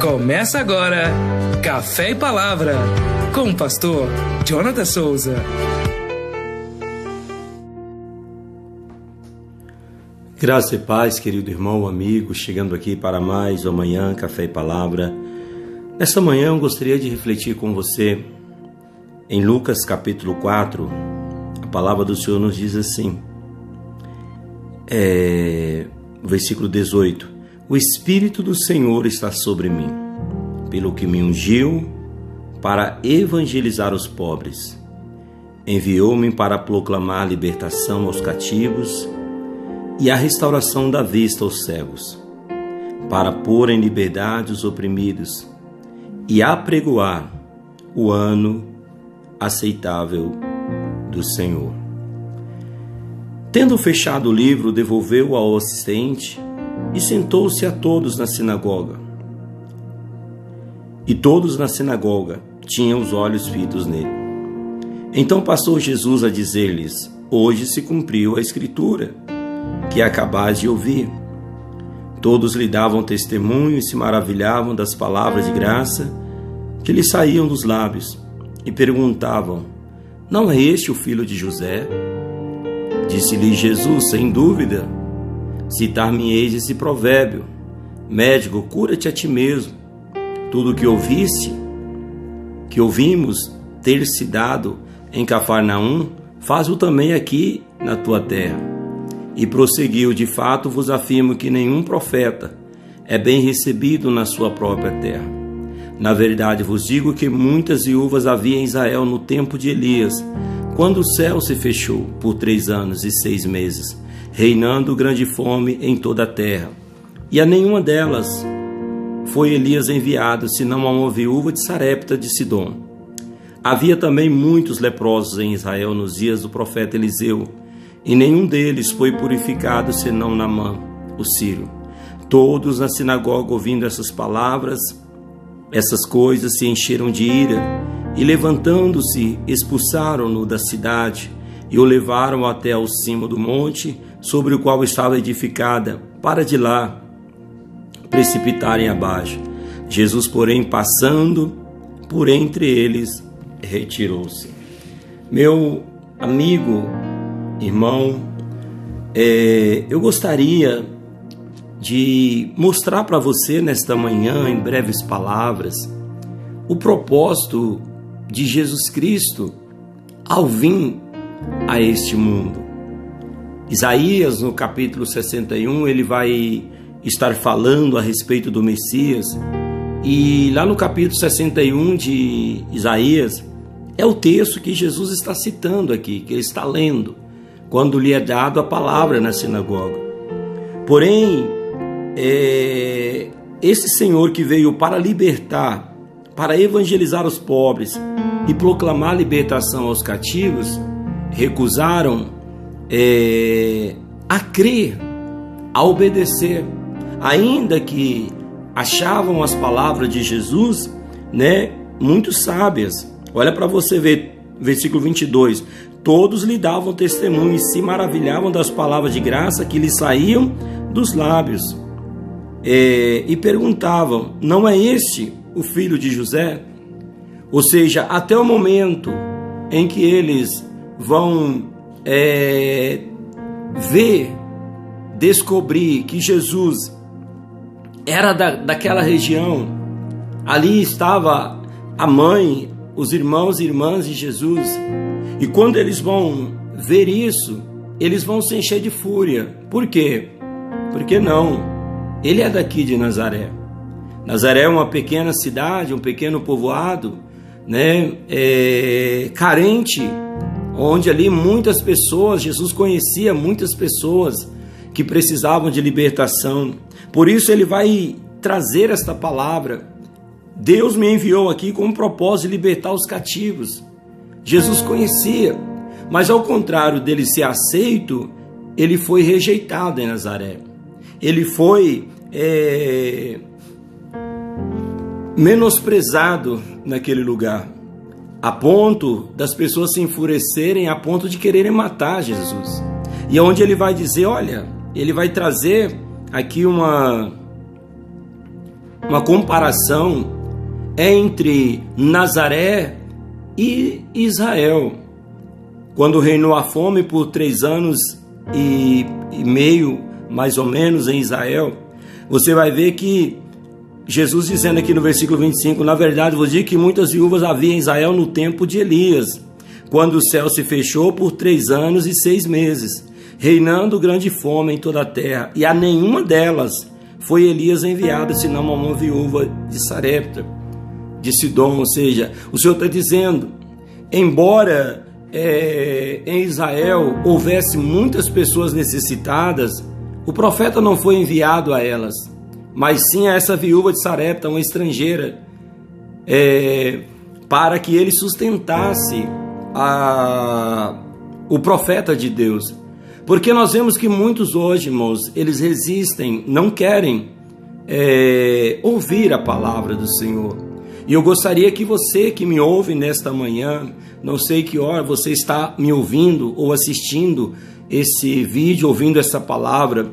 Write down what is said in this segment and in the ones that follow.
Começa agora Café e Palavra com o pastor Jonathan Souza. Graça e paz, querido irmão, amigo, chegando aqui para mais uma manhã, Café e Palavra. Nesta manhã eu gostaria de refletir com você em Lucas capítulo 4. A palavra do Senhor nos diz assim, versículo 18: O Espírito do Senhor está sobre mim, pelo que me ungiu para evangelizar os pobres. Enviou-me para proclamar libertação aos cativos e a restauração da vista aos cegos, para pôr em liberdade os oprimidos e apregoar o ano aceitável do Senhor. Tendo fechado o livro, devolveu-o ao assistente e sentou-se a todos na sinagoga. E todos na sinagoga tinham os olhos fitos nele. Então passou Jesus a dizer-lhes: Hoje se cumpriu a Escritura, que acabais de ouvir. Todos lhe davam testemunho e se maravilhavam das palavras de graça que lhe saíam dos lábios, e perguntavam: Não é este o filho de José? Disse-lhe Jesus: Sem dúvida, citar-me-eis esse provérbio: Médico, cura-te a ti mesmo. Tudo o que ouvimos ter se dado em Cafarnaum, faz-o também aqui na tua terra. E prosseguiu: De fato vos afirmo que nenhum profeta é bem recebido na sua própria terra. Na verdade vos digo que muitas viúvas havia em Israel no tempo de Elias, quando o céu se fechou por 3 anos e 6 meses, reinando grande fome em toda a terra. E a nenhuma delas foi Elias enviado, senão a uma viúva de Sarepta de Sidom. Havia também muitos leprosos em Israel nos dias do profeta Eliseu, e nenhum deles foi purificado, senão Naamã, o sírio. Todos na sinagoga, ouvindo essas palavras, essas coisas, se encheram de ira, e levantando-se, expulsaram-no da cidade, e o levaram até ao cimo do monte, sobre o qual estava edificada, para de lá precipitarem abaixo. Jesus, porém, passando por entre eles, retirou-se. Meu amigo, irmão, eu gostaria de mostrar para você nesta manhã, em breves palavras, o propósito de Jesus Cristo ao vir a este mundo. Isaías, no capítulo 61, ele vai estar falando a respeito do Messias, e lá no capítulo 61 de Isaías, é o texto que Jesus está citando aqui, que ele está lendo, quando lhe é dado a palavra na sinagoga. Porém, esse Senhor que veio para libertar, para evangelizar os pobres e proclamar libertação aos cativos, recusaram a crer, a obedecer, ainda que achavam as palavras de Jesus, muito sábias. Olha para você ver, versículo 22, todos lhe davam testemunho e se maravilhavam das palavras de graça que lhe saíam dos lábios, e perguntavam: Não é este o filho de José? Ou seja, até o momento em que eles vão descobrir que Jesus era daquela região, ali estava a mãe, os irmãos e irmãs de Jesus, e quando eles vão ver isso, eles vão se encher de fúria. Por quê? Porque não, ele é daqui de Nazaré. Nazaré é uma pequena cidade, um pequeno povoado, carente, onde ali muitas pessoas, Jesus conhecia muitas pessoas que precisavam de libertação. Por isso ele vai trazer esta palavra: Deus me enviou aqui com o propósito de libertar os cativos. Jesus conhecia, mas ao contrário dele ser aceito, ele foi rejeitado em Nazaré. Ele foi menosprezado naquele lugar, a ponto das pessoas se enfurecerem, a ponto de quererem matar Jesus. E onde ele vai dizer, olha, ele vai trazer aqui uma comparação entre Nazaré e Israel. Quando reinou a fome por 3 anos e meio, mais ou menos, em Israel, você vai ver que Jesus dizendo aqui no versículo 25, na verdade vos digo que muitas viúvas havia em Israel no tempo de Elias, quando o céu se fechou por 3 anos e 6 meses, reinando grande fome em toda a terra, e a nenhuma delas foi Elias enviado, senão a uma viúva de Sarepta, de Sidom. Ou seja, o Senhor está dizendo, embora em Israel houvesse muitas pessoas necessitadas, o profeta não foi enviado a elas, mas sim a essa viúva de Sarepta, uma estrangeira, para que ele sustentasse o profeta de Deus. Porque nós vemos que muitos hoje, irmãos, eles resistem, não querem ouvir a palavra do Senhor. E eu gostaria que você que me ouve nesta manhã, não sei que hora você está me ouvindo ou assistindo esse vídeo, ouvindo essa palavra,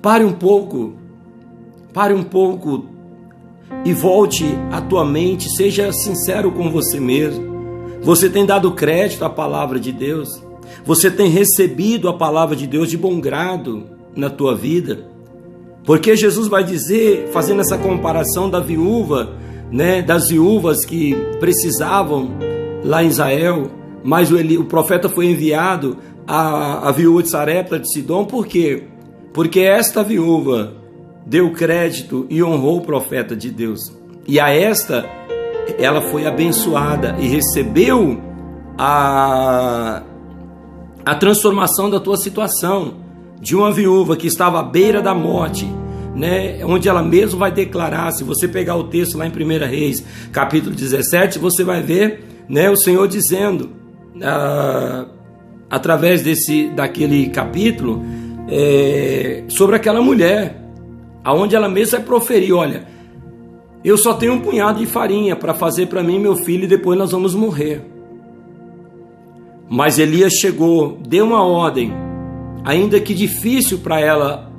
pare um pouco e volte a tua mente, seja sincero com você mesmo. Você tem dado crédito à palavra de Deus? Você tem recebido a palavra de Deus de bom grado na tua vida? Porque Jesus vai dizer, fazendo essa comparação da viúva, das viúvas que precisavam lá em Israel, mas o profeta foi enviado à viúva de Sarepta de Sidom. Por quê? Porque esta viúva deu crédito e honrou o profeta de Deus. E a esta, ela foi abençoada e recebeu a transformação da tua situação, de uma viúva que estava à beira da morte, onde ela mesmo vai declarar. Se você pegar o texto lá em 1 Reis, capítulo 17, você vai ver, o Senhor dizendo, através daquele capítulo, sobre aquela mulher, aonde ela mesma vai proferir, olha, eu só tenho um punhado de farinha para fazer para mim e meu filho, e depois nós vamos morrer. Mas Elias chegou, deu uma ordem, ainda que difícil para ela,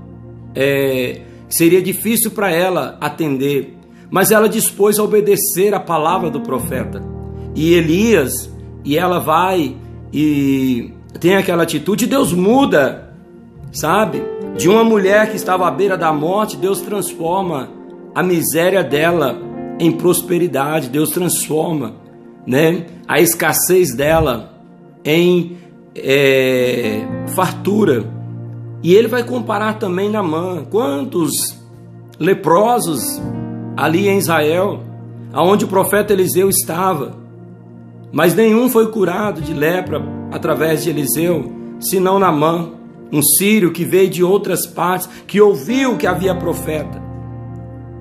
seria difícil para ela atender, mas ela dispôs a obedecer a palavra do profeta. E Elias, ela vai e tem aquela atitude, Deus muda, sabe? De uma mulher que estava à beira da morte, Deus transforma a miséria dela em prosperidade, Deus transforma, a escassez dela em fartura. E ele vai comparar também Naamã. Quantos leprosos ali em Israel, aonde o profeta Eliseu estava, mas nenhum foi curado de lepra através de Eliseu, senão Naamã, um sírio que veio de outras partes, que ouviu que havia profeta,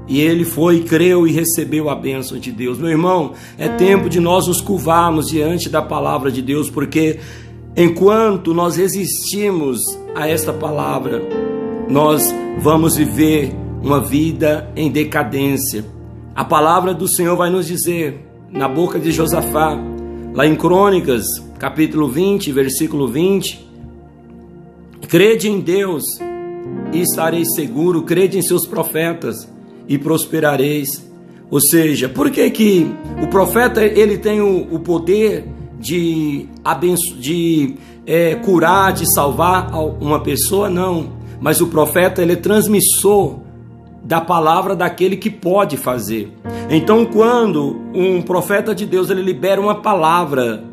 e ele foi, creu e recebeu a bênção de Deus. Meu irmão, é tempo de nós nos curvarmos diante da palavra de Deus, porque enquanto nós resistimos a esta palavra, nós vamos viver uma vida em decadência. A palavra do Senhor vai nos dizer, na boca de Josafá, lá em Crônicas, capítulo 20, versículo 20, crede em Deus e estareis seguro, crede em seus profetas e prosperareis. Ou seja, por que o profeta ele tem o poder de curar, de salvar uma pessoa? Não, mas o profeta ele é transmissor da palavra daquele que pode fazer. Então, quando um profeta de Deus ele libera uma palavra,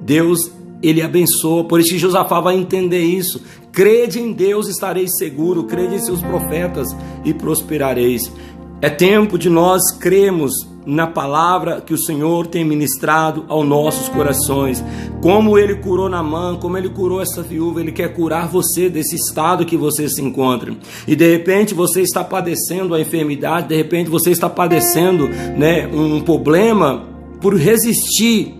Deus ele abençoa. Por isso que Josafá vai entender isso. Crede em Deus, estareis seguro, crede em seus profetas e prosperareis. É tempo de nós crermos na palavra que o Senhor tem ministrado aos nossos corações. Como Ele curou Naamã, como Ele curou essa viúva, Ele quer curar você desse estado que você se encontra. E de repente você está padecendo a enfermidade, de repente você está padecendo, um problema por resistir,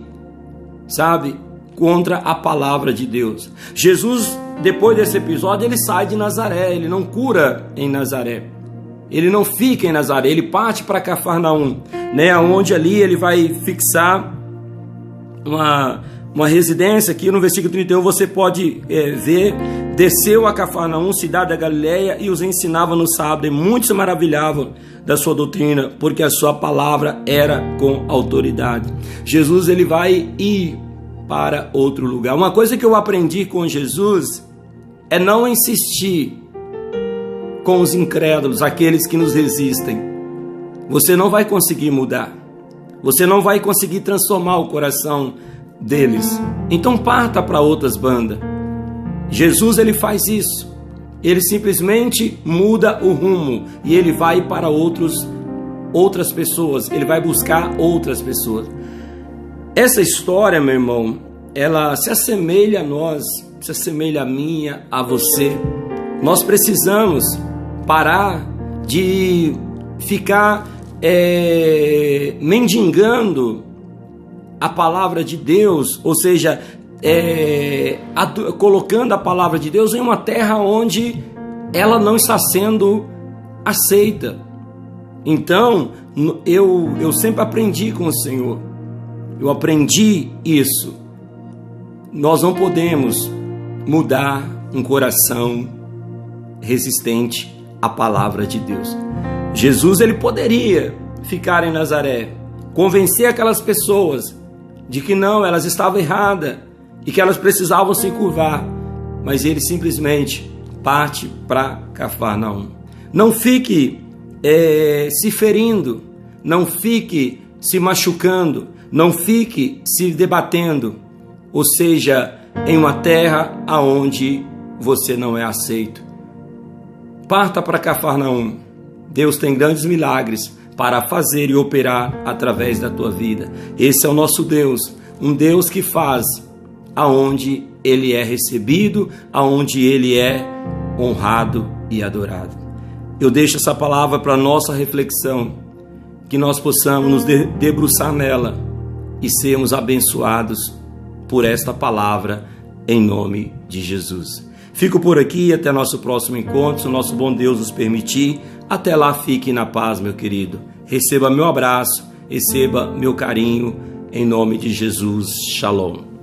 sabe, contra a palavra de Deus. Jesus, depois desse episódio, ele sai de Nazaré, ele não cura em Nazaré. Ele não fica em Nazaré, ele parte para Cafarnaum, onde ali ele vai fixar uma residência. Aqui no versículo 31 você pode ver desceu a Cafarnaum, cidade da Galileia, e os ensinava no sábado, e muitos se maravilhavam da sua doutrina, porque a sua palavra era com autoridade. Jesus, ele vai ir para outro lugar. Uma coisa que eu aprendi com Jesus é não insistir com os incrédulos, aqueles que nos resistem. Você não vai conseguir mudar. Você não vai conseguir transformar o coração deles. Então parta para outras bandas. Jesus, ele faz isso. Ele simplesmente muda o rumo e ele vai para outras pessoas. Ele vai buscar outras pessoas. Essa história, meu irmão, ela se assemelha a nós, se assemelha a mim, a você. Nós precisamos parar de ficar mendigando a palavra de Deus, ou seja, colocando a palavra de Deus em uma terra onde ela não está sendo aceita. Então, eu sempre aprendi com o Senhor, eu aprendi isso. Nós não podemos mudar um coração resistente à palavra de Deus. Jesus, ele poderia ficar em Nazaré, convencer aquelas pessoas de que não, elas estavam erradas e que elas precisavam se curvar, mas ele simplesmente parte para Cafarnaum. Não fique se ferindo, não fique se machucando, não fique se debatendo, ou seja, em uma terra aonde você não é aceito. Parta para Cafarnaum. Deus tem grandes milagres para fazer e operar através da tua vida. Esse é o nosso Deus, um Deus que faz aonde Ele é recebido, aonde Ele é honrado e adorado. Eu deixo essa palavra para nossa reflexão, que nós possamos nos debruçar nela e sermos abençoados por esta palavra, em nome de Jesus. Fico por aqui, até nosso próximo encontro, se o nosso bom Deus nos permitir. Até lá, fique na paz, meu querido. Receba meu abraço, receba meu carinho, em nome de Jesus. Shalom.